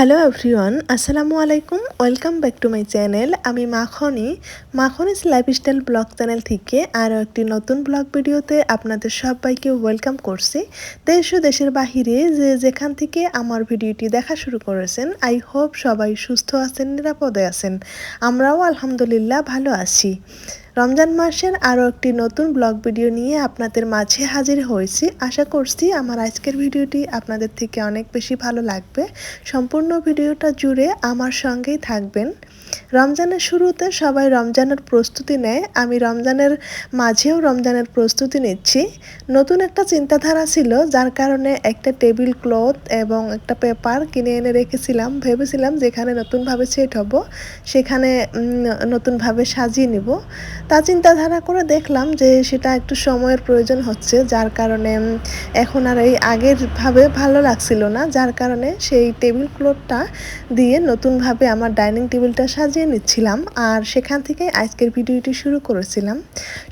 Hello everyone, আসসালামু আলাইকুম। Welcome back to my channel. আমি মাখনিস লাইফস্টাইল ব্লগ চ্যানেল থেকে আরও একটি নতুন ব্লগ ভিডিওতে আপনাদের সবাইকে ওয়েলকাম করছি। দেশ ও দেশের বাহিরে যে যেখান থেকে আমার ভিডিওটি দেখা শুরু করেছেন, আই হোপ সবাই সুস্থ আছেন, নিরাপদে আছেন। আমরাও আলহামদুলিল্লাহ ভালো আছি। রমজান মাসের আরও একটি নতুন ব্লগ ভিডিও নিয়ে আপনাদের মাঝে হাজির হয়েছি। আশা করছি আমার আজকের ভিডিওটি আপনাদের থেকে অনেক বেশি ভালো লাগবে। সম্পূর্ণ ভিডিওটা জুড়ে আমার সঙ্গেই থাকবেন। রমজানের শুরুতে সবাই রমজানের প্রস্তুতি নেয়, আমি রমজানের মাঝেও রমজানের প্রস্তুতি নিচ্ছি। নতুন একটা চিন্তাধারা ছিল, যার কারণে একটা টেবিল ক্লথ এবং একটা পেপার কিনে এনে রেখেছিলাম। ভেবেছিলাম যেখানে নতুনভাবে সেট হব সেখানে নতুনভাবে সাজিয়ে নিব। তা চিন্তাধারা করে দেখলাম যে সেটা একটু সময়ের প্রয়োজন হচ্ছে, যার কারণে এখন আর এই আগেরভাবে ভালো লাগছিল না, যার কারণে সেই টেবিল ক্লথটা দিয়ে নতুনভাবে আমার ডাইনিং টেবিলটা সাজিয়ে নিচ্ছিলাম। আর সেখান থেকে আজকের ভিডিওটি শুরু করেছিলাম।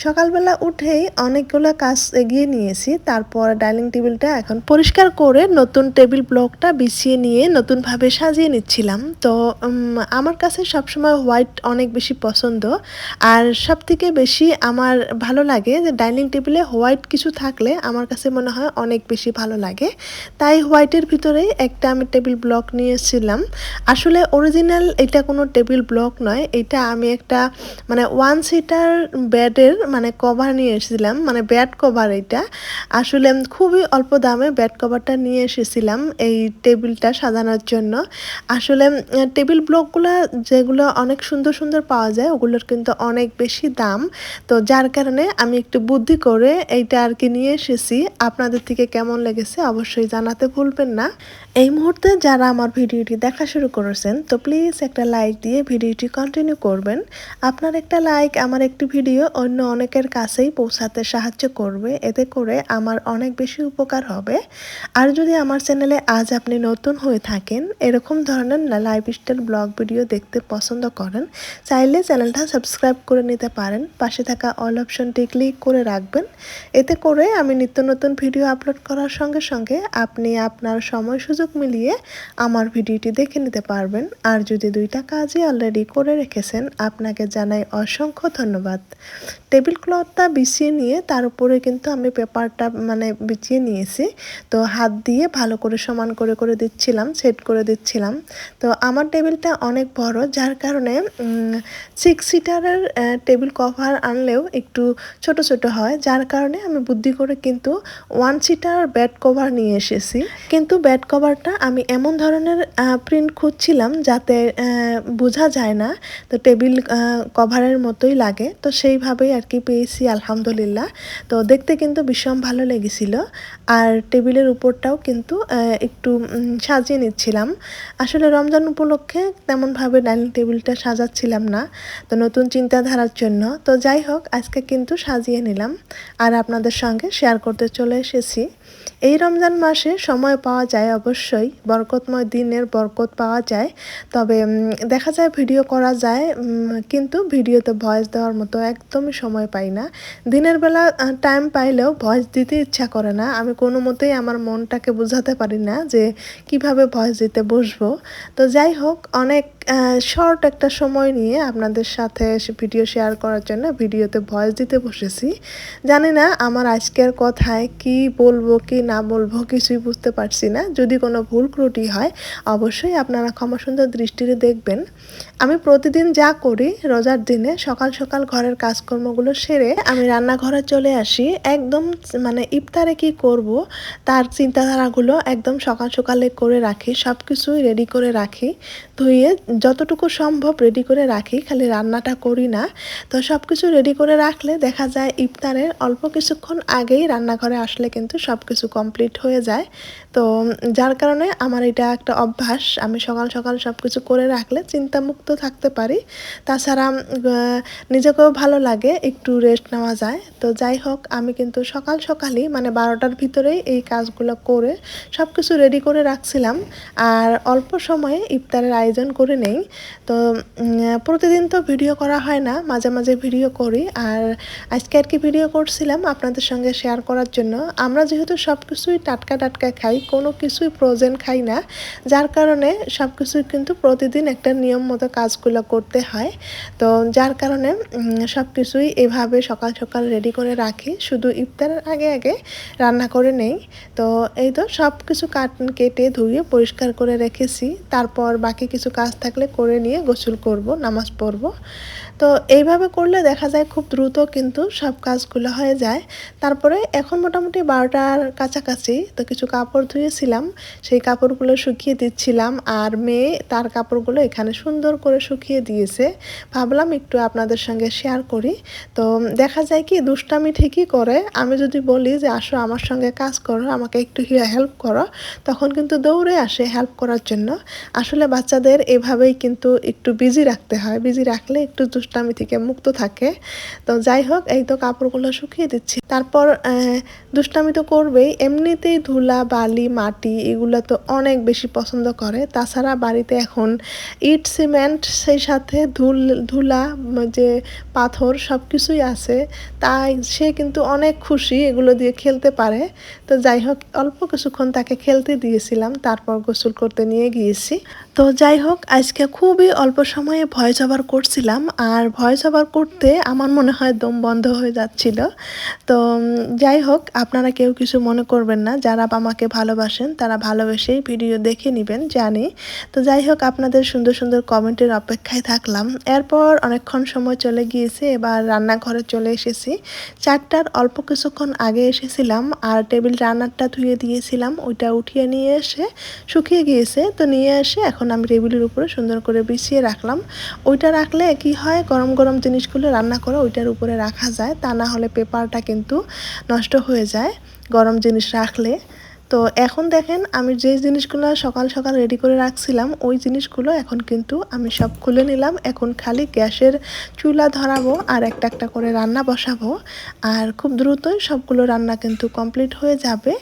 সকালবেলা উঠেই অনেকগুলো কাজ এগিয়ে নিয়েছি, তারপর ডাইনিং টেবিলটা এখন পরিষ্কার করে নতুন টেবিল ব্লকটা বিছিয়ে নিয়ে নতুনভাবে সাজিয়ে নিচ্ছিলাম। তো আমার কাছে সবসময় হোয়াইট অনেক বেশি পছন্দ, আর সবথেকে বেশি আমার ভালো লাগে যে ডাইনিং টেবিলে হোয়াইট কিছু থাকলে আমার কাছে মনে হয় অনেক বেশি ভালো লাগে। তাই হোয়াইটের ভিতরেই একটা আমি টেবিল ব্লক নিয়েছিলাম। আসলে অরিজিনাল এটা কোনো টেবিল ব্লক নয়, এটা আমি একটা ওয়ান সিটার বেডের কভার নিয়ে এসেছিলাম, বেড কভার। এটা আসলে খুবই অল্প দামে বেড কভারটা নিয়ে এসেছিলাম এই টেবিলটা সাজানোর জন্য। আসলে টেবিল ব্লকগুলো যেগুলো অনেক সুন্দর সুন্দর পাওয়া যায়, ওগুলোর কিন্তু অনেক বেশি দাম। তো যার কারণে আমি একটু বুদ্ধি করে এইটা আর কি নিয়ে এসেছি। আপনাদের থেকে কেমন লেগেছে অবশ্যই জানাতে ভুলবেন না। এই মুহূর্তে যারা আমার ভিডিওটি দেখা শুরু করেছেন, তো প্লিজ একটা লাইক দিয়ে ভিডিওটি কন্টিনিউ করবেন। আপনার একটা লাইক আমার একটি ভিডিও অন্য অনেকের কাছেই পৌঁছাতে সাহায্য করবে, এতে করে আমার অনেক বেশি উপকার হবে। আর যদি আমার চ্যানেলে আজ আপনি নতুন হয়ে থাকেন, এরকম ধরনের লাইফস্টাইল ব্লগ ভিডিও দেখতে পছন্দ করেন, চাইলে চ্যানেলটা সাবস্ক্রাইব করে নিতে পারেন। পাশে থাকা অল অপশনটি ক্লিক করে রাখবেন, এতে করে আমি নিত্য নতুন ভিডিও আপলোড করার সঙ্গে সঙ্গে আপনি আপনার সময় সুযোগ মিলিয়ে আমার ভিডিওটি দেখে নিতে পারবেন। আর যদি দুইটা কাজই অলরেডি করে রেখেছেন, আপনাকে জানাই অসংখ্য ধন্যবাদ। টেবিল ক্লথটা বিছিয়ে নিয়ে তার উপরে কিন্তু আমি পেপারটা বিছিয়ে নিয়েছি। তো হাত দিয়ে ভালো করে সমান করে করে দিচ্ছিলাম, সেট করে দিচ্ছিলাম। তো আমার টেবিলটা অনেক বড়, যার কারণে 6 সিটারের টেবিল কভার আনলেও একটু ছোট ছোট হয়, যার কারণে আমি বুদ্ধি করে কিন্তু 1 সিটার বেড কভার নিয়ে এসেছি। কিন্তু বেড কভারটা আমি এমন ধরনের প্রিন্ট খুঁজছিলাম যাতে বোঝা যায় না, তো টেবিল কভারের মতোই লাগে। তো সেইভাবেই আর কি পেয়েছি আলহামদুলিল্লাহ। তো দেখতে কিন্তু ভীষণ ভালো লেগেছিল। আর টেবিলের উপরটাও কিন্তু একটু সাজিয়ে নিচ্ছিলাম। আসলে রমজান উপলক্ষে তেমনভাবে ডাইনিং টেবিলটা সাজাচ্ছিলাম না, তো নতুন চিন্তাধারার জন্য। তো যাই হোক, আজকে কিন্তু সাজিয়ে নিলাম আর আপনাদের সঙ্গে শেয়ার করতে চলে এসেছি। এই রমজান মাসে সময় পাওয়া যায়, অবশ্যই বরকতময় দিনের বরকত পাওয়া যায়। তবে দেখা যায় ভিডিও করা যায়, কিন্তু ভিডিওতে ভয়েস দেওয়ার মতো একদমই সময় পাই না। দিনের বেলা টাইম পাইলেও ভয়েস দিতে ইচ্ছা করে না। আমি কোনো মতেই আমার মনটাকে বোঝাতে পারি না যে কিভাবে ভয়েস দিতে বসবো। তো যাই হোক, অনেক শর্ট একটা সময় নিয়ে আপনাদের সাথে ভিডিও শেয়ার করার জন্য ভিডিওতে ভয়েস দিতে বসেছি। জানি না আমার আজকের কথায় কি বলবো কি না বলবো কিছুই বুঝতে পারছি না। যদি কোনো ভুল ত্রুটি হয় অবশ্যই আপনারা ক্ষমা সুন্দর দৃষ্টিতে দেখবেন। আমি প্রতিদিন যা করি, রোজার দিনে সকাল সকাল ঘরের কাজকর্মগুলো সেরে আমি রান্নাঘরে চলে আসি। একদম ইফতারে কি করব তার চিন্তাধারাগুলো একদম সকাল সকালে করে রাখি, সব কিছুই রেডি করে রাখি, ধুয়ে যতটুকু সম্ভব রেডি করে রাখি, খালি রান্নাটা করি না। তো সব কিছু রেডি করে রাখলে দেখা যায় ইফতারের অল্প কিছুক্ষণ আগেই রান্নাঘরে আসলে কিন্তু সব কিছু কমপ্লিট হয়ে যায়। তো যার কারণে আমার এটা একটা অভ্যাস, আমি সকাল সকাল সব কিছু করে রাখলে চিন্তামুক্ত থাকতে পারি। তাছাড়া নিজেকেও ভালো লাগে, একটু রেস্ট নেওয়া যায়। তো যাই হোক, আমি কিন্তু সকাল সকালই 12টার ভিতরেই এই কাজগুলো করে সব কিছু রেডি করে রাখছিলাম। আর অল্প সময়ে ইফতারের আয়োজন করে নেই। তো প্রতিদিন তো ভিডিও করা হয় না, মাঝে মাঝে ভিডিও করি। আর আজকে আর কি ভিডিও করছিলাম আপনাদের সঙ্গে শেয়ার করার জন্য। আমরা যেহেতু সব কিছুই টাটকা টাটকা খাই, কোনো কিছুই ফ্রোজেন খাই না, যার কারণে সব কিছুই কিন্তু প্রতিদিন একটা নিয়ম মতো কাজগুলো করতে হয়। তো যার কারণে সব কিছুই এভাবে সকাল সকাল রেডি করে রাখি, শুধু ইফতারের আগে আগে রান্না করে নেই। তো এই তো সব কিছু কেটে ধুয়ে পরিষ্কার করে রেখেছি, তারপর বাকি কিছু কাজ থাকলে করে নিয়ে গোসল করব, নামাজ পড়ব। তো এইভাবে করলে দেখা যায় খুব দ্রুত কিন্তু সব কাজগুলো হয়ে যায়। তারপরে এখন মোটামুটি 12টার কাছাকাছি, তো কিছু কাপড় ধুয়েছিলাম, সেই কাপড়গুলো শুকিয়ে দিচ্ছিলাম। আর মেয়ে তার কাপড়গুলো এখানে সুন্দর করে শুকিয়ে দিয়েছে, ভাবলাম একটু আপনাদের সঙ্গে শেয়ার করি। তো দেখা যায় কি দুষ্টামি ঠিকই করে, আমি যদি বলি যে আসো আমার সঙ্গে কাজ করো, আমাকে একটু হেল্প করো, তখন কিন্তু দৌড়ে আসে হেল্প করার জন্য। আসলে বাচ্চাদের এভাবেই কিন্তু একটু বিজি রাখতে হয়, বিজি রাখলে একটু দুষ্টামি থেকে মুক্ত থাকে। তো যাই হোক, এই তো কাপড়গুলো শুকিয়ে দিচ্ছি। তারপর দুষ্টামি তো করবেই, এমনিতেই ধুলা বালি মাটি এগুলো তো অনেক বেশি পছন্দ করে। তাছাড়া বাড়িতে এখন ইট সিমেন্ট, সেই সাথে ধুলা যে পাথর সব কিছুই আছে, তাই সে কিন্তু অনেক খুশি এগুলো দিয়ে খেলতে পারে। তো যাই হোক, অল্প কিছুক্ষণ তাকে খেলতে দিয়েছিলাম, তারপর গোসল করতে নিয়ে গিয়েছি। তো যাই হোক, আজকে খুবই অল্প সময়ে ভয়েস ওভার করছিলাম, আর ভয়েস ওভার করতে আমার মনে হয় দম বন্ধ হয়ে যাচ্ছিল। তো যাই হোক, আপনারা কেউ কিছু মনে করবেন না, যারা আমাকে ভালোবাসেন তারা ভালোবেসেই ভিডিও দেখে নেবেন জানি। তো যাই হোক, আপনাদের সুন্দর সুন্দর কমেন্টের অপেক্ষায় থাকলাম। এরপর অনেকক্ষণ সময় চলে গিয়েছে, এবার রান্নাঘরে চলে এসেছি। 4টার অল্প কিছুক্ষণ আগে এসেছিলাম, আর টেবিল রান্নারটা ধুয়ে দিয়েছিলাম, ওইটা উঠিয়ে নিয়ে এসে শুকিয়ে গিয়েছে, তো নিয়ে এসে এখন আমি টেবিলের উপরে সুন্দর করে বিছিয়ে রাখলাম। ওইটা রাখলে কি হয়, গরম গরম জিনিসগুলো রান্না করে ওইটার উপরে রাখা যায়, তা না হলে পেপারটা কিন্তু নষ্ট হয়ে যায় গরম জিনিস রাখলে। তো এখন দেখেন, আমি যে জিনিসগুলো সকাল সকাল রেডি করে রাখছিলাম, ওই জিনিসগুলো এখন কিন্তু আমি সব খুলে নিলাম। এখন খালি গ্যাসের চুলা ধরাবো আর একটা একটা করে রান্না বসাবো, আর খুব দ্রুতই সবগুলো রান্না কিন্তু কমপ্লিট হয়ে যাবে।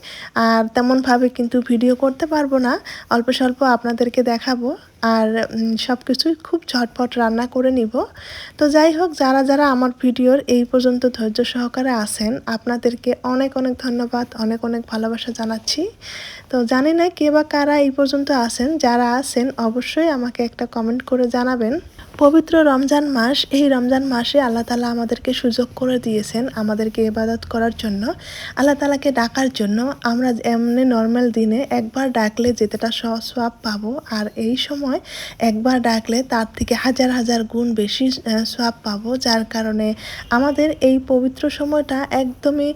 আর তেমনভাবে কিন্তু ভিডিও করতে পারবো না, অল্প স্বল্প আপনাদেরকে দেখাবো, আর সব কিছুই খুব ঝটপট রান্না করে নিব। তো যাই হোক, যারা যারা আমার ভিডিওর এই পর্যন্ত ধৈর্য সহকারে আছেন, আপনাদেরকে অনেক অনেক ধন্যবাদ, অনেক অনেক ভালোবাসা জানাচ্ছি। তো জানি না কে বা কারা এই পর্যন্ত আছেন, যারা আছেন অবশ্যই আমাকে একটা কমেন্ট করে জানাবেন। পবিত্র রমজান মাস, এই রমজান মাসে আল্লাহ তাআলা আমাদেরকে সুযোগ করে দিয়েছেন আমাদেরকে ইবাদত করার জন্য, আল্লাহ তাআলাকে ডাকার জন্য। আমরা এমনি নর্মাল দিনে একবার ডাকলে যেতেটা সওয়াব পাবো, আর এই সময় একবার ডাকলে তার থেকে হাজার হাজার গুণ বেশি সওয়াব পাবো। যার কারণে আমাদের এই পবিত্র সময়টা একদমই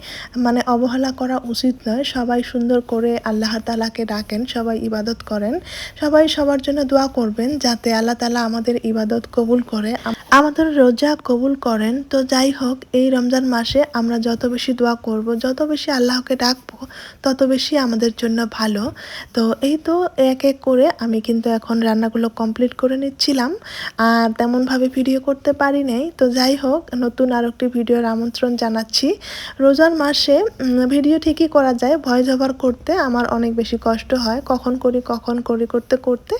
মানে অবহেলা করা উচিত নয়। সবাই সুন্দর করে আল্লাহ তাআলাকে ডাকেন, সবাই ইবাদত করেন, সবাই সবার জন্য দোয়া করবেন যাতে আল্লাহ তাআলা আমাদের ইবাদত কবুল করে, আমাদের রোজা কবুল করেন। তো যাই হোক, এই রমজান মাসে আমরা যত বেশি দোয়া করব, যত বেশি আল্লাহকে ডাকবো, তত বেশি আমাদের জন্য ভালো। তো এই তো এক এক করে আমি কিন্তু এখন রান্নাগুলো কমপ্লিট করে নিচ্ছিলাম, আর তেমনভাবে ভিডিও করতে পারি নাই। তো যাই হোক, নতুন আর একটি ভিডিওর আমন্ত্রণ জানাচ্ছি। রোজার মাসে ভিডিও ঠিকই করা যায়, ভয়েস ওভার করতে আমার অনেক বেশি কষ্ট হয়, কখন করি করতে করতে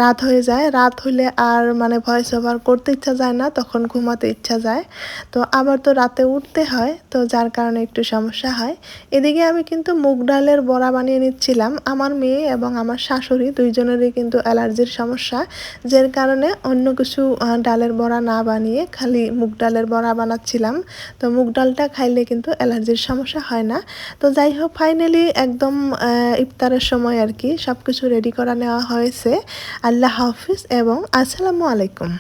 রাত হয়ে যায়। রাত হলে আর মানে ভয়েস ওভার করতে ইচ্ছা যায় না, তখন ঘুমাতে ইচ্ছা যায়। তো আবার তো রাতে উঠতে হয়, তো যার কারণে একটু সমস্যা হয়। এদিকে আমি কিন্তু মুগ ডালের বড়া বানিয়ে নিচ্ছিলাম। আমার মেয়ে এবং আমার শাশুড়ি দুইজনেরই কিন্তু অ্যালার্জির সমস্যা, যার কারণে অন্য কিছু ডালের বড়া না বানিয়ে খালি মুগ ডালের বড়া বানাচ্ছিলাম। তো মুগ ডালটা খাইলে কিন্তু অ্যালার্জির সমস্যা হয় না। তো যাই হোক, ফাইনালি একদম ইফতারের সময় আর কি সব কিছু রেডি করা নেওয়া হয়েছে। আল্লাহ হাফিজ এবং আসসালামু আলাইকুম।